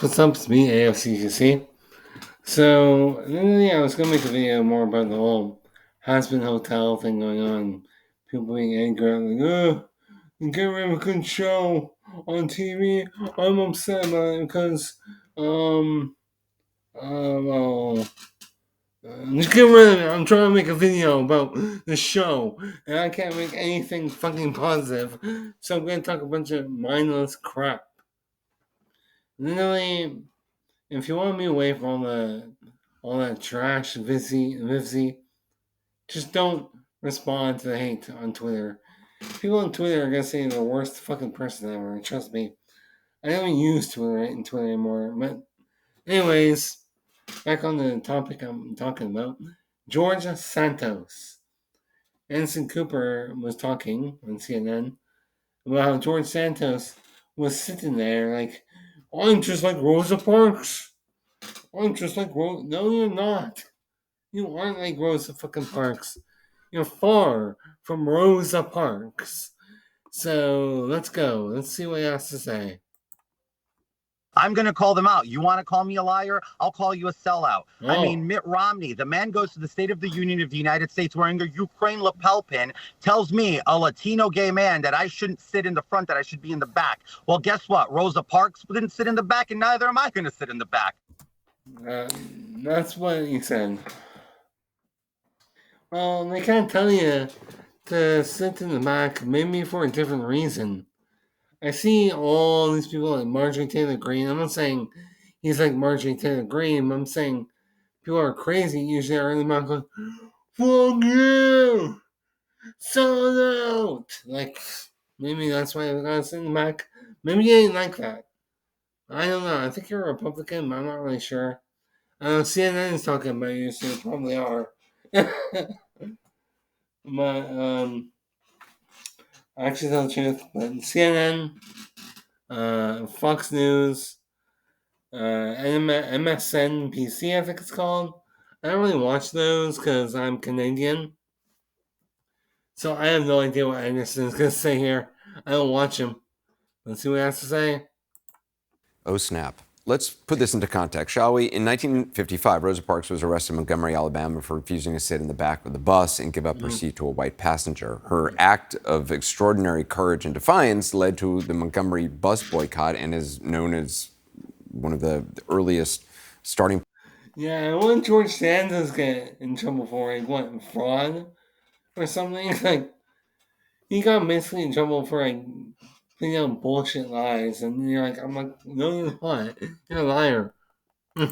What's up? It's me, AFCGC. So, I was going to make a video more about the whole has-been hotel thing going on. People being angry, like, you get rid of a good show on TV. I'm upset about it because, well, just get rid of it. I'm trying to make a video about the show, and I can't make anything fucking positive. So I'm going to talk a bunch of mindless crap. Literally, if you want me away from all that trash, Vivzy, just don't respond to the hate on Twitter. People on Twitter are gonna say you're the worst fucking person ever. Trust me. I don't even use Twitter anymore. But anyways, back on the topic I'm talking about. George Santos. Anderson Cooper was talking on CNN about how George Santos was sitting there like, I'm just like Rosa Parks. I'm just like Rosa. No, you're not. You aren't like Rosa fucking Parks. You're far from Rosa Parks. So let's go. Let's see what he has to say. I'm going to call them out. You want to call me a liar? I'll call you a sellout. Oh. I mean, Mitt Romney, the man goes to the State of the Union of the United States wearing a Ukraine lapel pin, tells me, a Latino gay man, that I shouldn't sit in the front, that I should be in the back. Well, guess what? Rosa Parks didn't sit in the back, and neither am I going to sit in the back. That's what he said. Well, they can't tell you to sit in the back, maybe for a different reason. I see all these people like Marjorie Taylor Greene. I'm not saying he's like Marjorie Taylor Greene. I'm saying people are crazy. Usually are in the back going, fuck you! Sold out! Like, maybe that's why I got sit in the back. Maybe you ain't like that. I don't know. I think you're a Republican, but I'm not really sure. CNN is talking about you, so you probably are. But, actually tell the truth, but CNN, Fox News, MSNBC, I think it's called. I don't really watch those because I'm Canadian. So I have no idea what Anderson is going to say here. I don't watch him. Let's see what he has to say. Oh, snap. Let's put this into context, shall we? In 1955, Rosa Parks was arrested in Montgomery, Alabama for refusing to sit in the back of the bus and give up her seat to a white passenger. Her act of extraordinary courage and defiance led to the Montgomery bus boycott and is known as one of the earliest starting. Yeah, I want George Santos get in trouble for like what, fraud or something. Like he got basically in trouble for like putting out bullshit lies, and you're like, I'm like, no, you're not. You're a liar.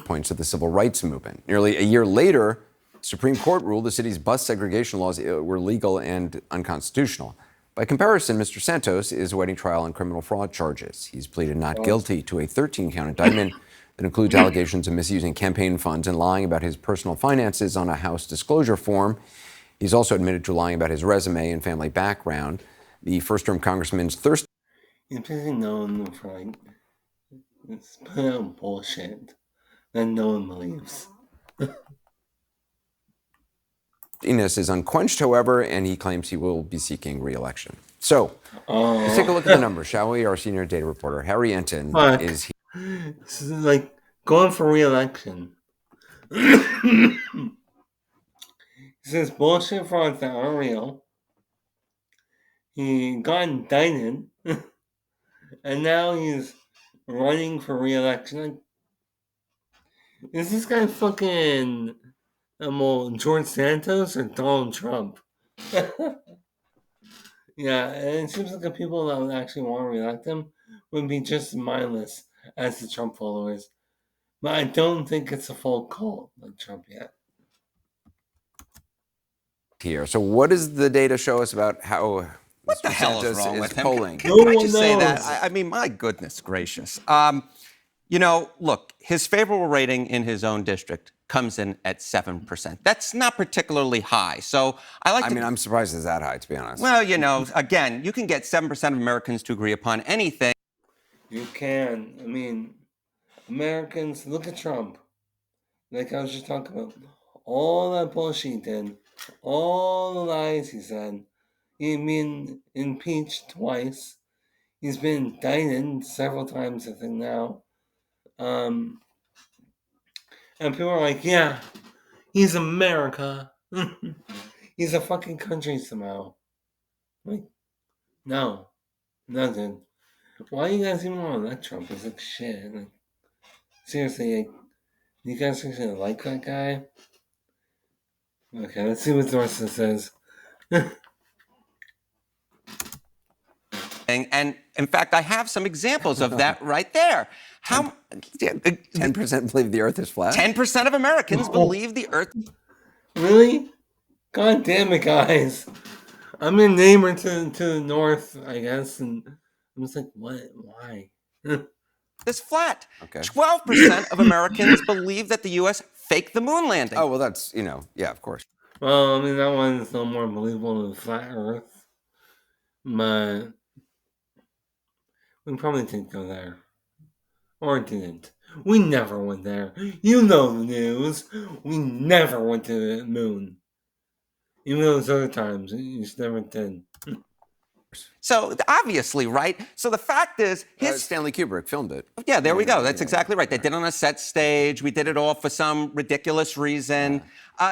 Points of the civil rights movement. Nearly a year later, Supreme Court ruled the city's bus segregation laws were legal and unconstitutional. By comparison, Mr. Santos is awaiting trial on criminal fraud charges. He's pleaded not guilty to a 13-count indictment that includes allegations of misusing campaign funds and lying about his personal finances on a House disclosure form. He's also admitted to lying about his resume and family background. The first-term congressman's thirst. He's basically known for like putting out bullshit that no one believes. Is unquenched, however, and he claims he will be seeking re-election. So, let's take a look at the numbers, shall we? Our senior data reporter, Harry Enton, is here. This is like going for re-election. He says bullshit frauds that aren't real. He got indicted, and now he's running for re-election. Like, is this guy fucking George Santos or Donald Trump? Yeah, and it seems like the people that would actually want to re-elect him would be just as mindless as the Trump followers. But I don't think it's a full cult like Trump yet. Here. So what does the data show us about how what the hell is wrong with him? Polling? Can I just say that? I mean, my goodness gracious. You know, look, his favorable rating in his own district comes in at 7%. That's not particularly high. So I mean, I'm surprised it's that high, to be honest. Well, you know, again, you can get 7% of Americans to agree upon anything. You can. I mean, Americans, look at Trump. Like I was just talking about. All that bullshit he did. All the lies he said. He's been impeached twice. He's been indicted several times, I think, now. Um, and people are like, yeah, he's America. He's a fucking country somehow. Like, no, nothing. Why you guys even want to elect Trump? He's like shit. Like, seriously, like, you guys actually like that guy? Okay, let's see what the rest of it says. And in fact, I have some examples of that right there. How 10% believe the Earth is flat. 10% of Americans believe the Earth. Really? God damn it, guys. I'm a neighbor to the north, I guess, and I'm just like, what? Why? is flat. Okay. 12% of Americans believe that the U.S. faked the moon landing. Oh, well, that's, yeah, of course. Well, I mean, that one's no more believable than flat Earth. But we probably didn't go there. Or didn't. We never went there. You know the news. We never went to the moon. Even those other times, you just never did. So obviously, right? So the fact is, Stanley Kubrick filmed it. Yeah, there we go. That's exactly right. They did it on a set stage. We did it all for some ridiculous reason.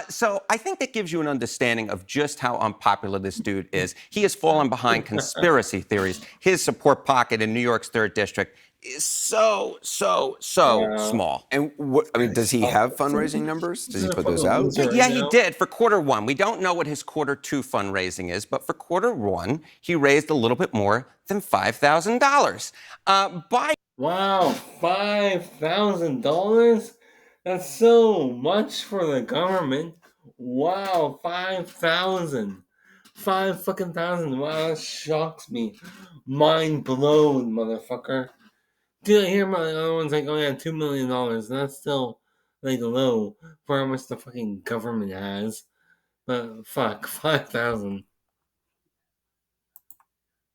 So I think that gives you an understanding of just how unpopular this dude is. He has fallen behind conspiracy theories. His support pocket in New York's 3rd District is so small. And does he have fundraising numbers? Does he put those out? Yeah, he did for quarter 1. We don't know what his quarter 2 fundraising is, but for quarter 1, he raised a little bit more than $5,000. Wow, $5,000? That's so much for the government. Wow, 5,000. 5 fucking thousand. Wow, that shocks me. Mind blown, motherfucker. Dude, I hear my other one's like, oh yeah, $2 million. That's still like low for how much the fucking government has. But fuck, 5,000.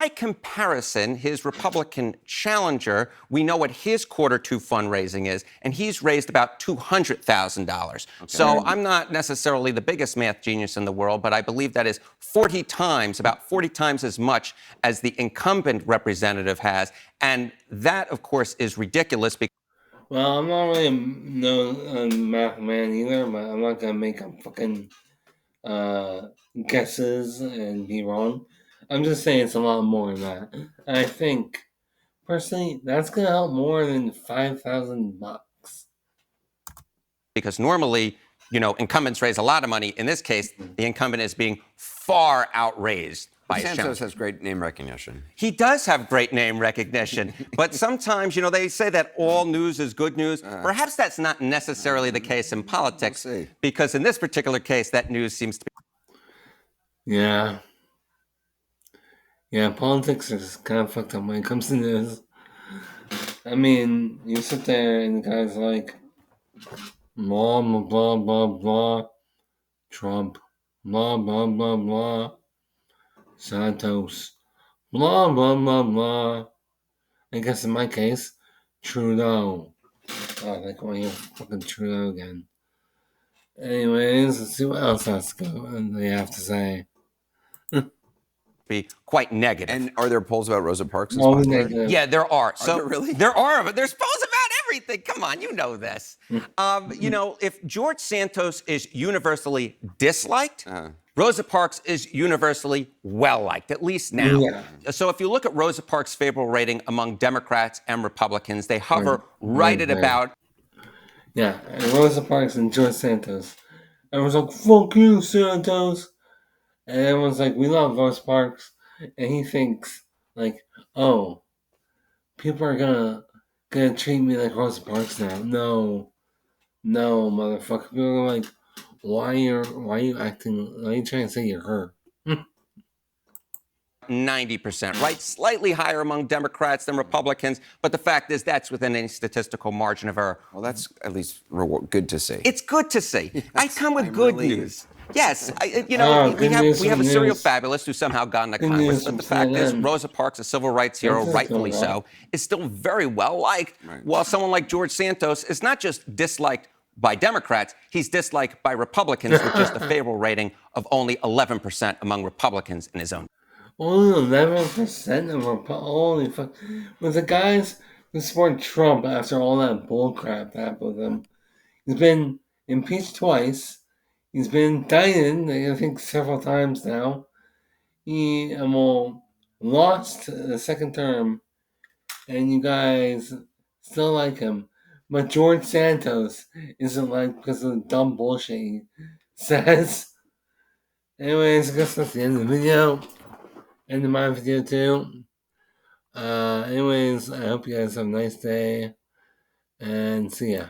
By comparison, his Republican challenger, we know what his quarter 2 fundraising is, and he's raised about $200,000. Okay. So I'm not necessarily the biggest math genius in the world, but I believe that is about 40 times as much as the incumbent representative has. And that, of course, is ridiculous. Well, I'm not really a math man either, but I'm not going to make up fucking guesses and be wrong. I'm just saying it's a lot more than that. And I think, personally, that's going to help more than $5,000. Because normally, incumbents raise a lot of money. In this case, the incumbent is being far outraised by his Santos has great name recognition. He does have great name recognition. But sometimes, they say that all news is good news. Perhaps that's not necessarily the case in politics. We'll see. Because in this particular case, that news seems to be. Yeah. Yeah, politics is kind of fucked up when it comes to news. I mean, you sit there and the guy's like, blah, blah, blah, blah, blah, Trump, blah, blah, blah, blah, Santos, blah, blah, blah, blah. I guess in my case, Trudeau. Oh, like, well, you're fucking Trudeau again. Anyways, let's see what else they have to say. Be quite negative. And are there polls about Rosa Parks? Negative. Yeah, there are. So there really? There are, but there's polls about everything. Come on, you know this. If George Santos is universally disliked, Rosa Parks is universally well-liked, at least now. Yeah. So if you look at Rosa Parks' favorable rating among Democrats and Republicans, they hover right at about. Yeah, and Rosa Parks and George Santos. Everyone's like, fuck you, Santos. And everyone's like, we love Rosa Parks. And he thinks, like, oh, people are gonna treat me like Rosa Parks now. No, motherfucker. People are like, why are you trying to say you're her? 90%, right? Slightly higher among Democrats than Republicans, but the fact is that's within any statistical margin of error. Well, that's at least good to see. It's good to see. Yes, I come with good news. Yes, we have a serial fabulist who somehow got into Congress, but the fact is Rosa Parks, a civil rights hero, rightfully so, is still very well liked, while someone like George Santos is not just disliked by Democrats, he's disliked by Republicans with just a favorable rating of only 11% among Republicans in his own. Only 11% of Holy fuck. With the guys to support Trump after all that bullcrap that happened with him. He's been impeached twice. He's been indicted, I think, several times now. He lost the second term, and you guys still like him. But George Santos isn't like because of the dumb bullshit he says. Anyways, I guess that's the end of the video. End of my video too. Anyways, I hope you guys have a nice day, and see ya.